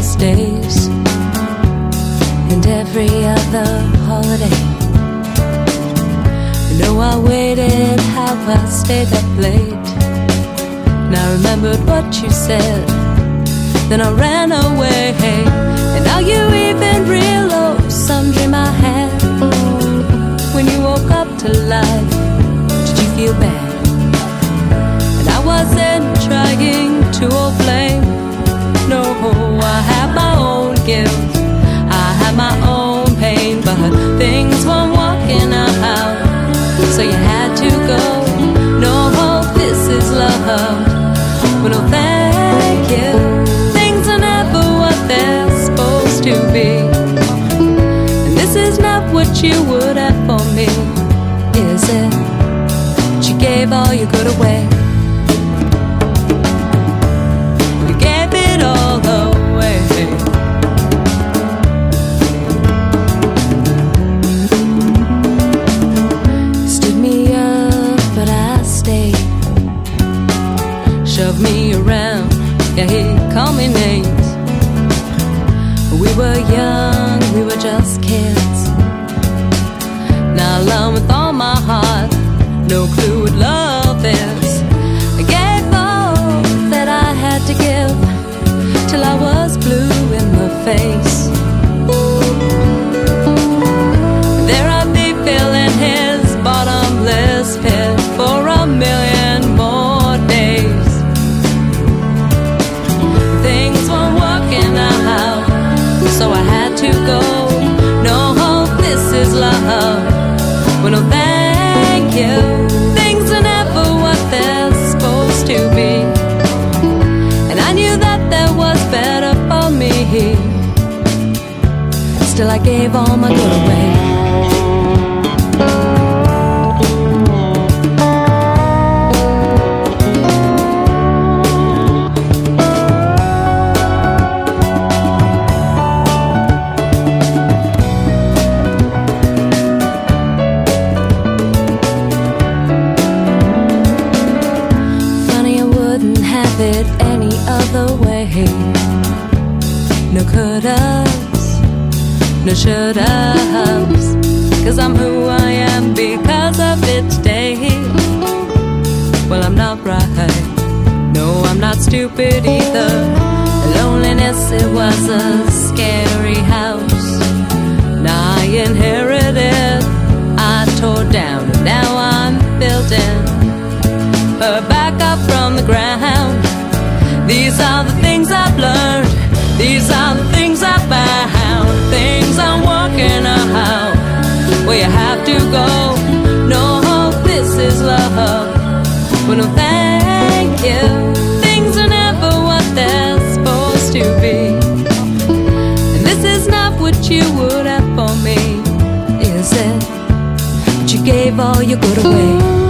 Christmas days and every other holiday. You know I waited, how I stayed up late, and I remembered what you said, then I ran away. And now you even realize some dream I had. When you woke up to life, did you feel bad? And I wasn't trying to blame. No, I had my own guilt, I had my own pain, but things weren't working out, so you had to go. No, this is love. Well, no, thank you. Things are never what they're supposed to be, and this is not what you would have for me, is it? But you gave all you could away. You gave it all away. Stood me up, but I stayed. Shoved me around, yeah, he called me names. We were young, we were just kids. Now I love with all my heart, no clue what love is. I gave all that I had to give, till I was blue in the face. There I'd be filling his bottomless pit for a million more days. Things weren't working out, so I had to go. No, this is love. Well, no, thank you. Things are never what they're supposed to be, and I knew that there was better for me. Still I gave all my good away. It any other way. No could-ups, no should-ups, 'cause I'm who I am because of it today. Well, I'm not right, no, I'm not stupid either. Loneliness, it was a scary house. Now I inherited, I tore down, and now I'm building her back up from the ground. These are the things I've learned, these are the things I found. Things I'm working out, well, you have to go. No, this is love. Well, no, thank you. Things are never what they're supposed to be, and this is not what you would have for me, is it? But you gave all your good away.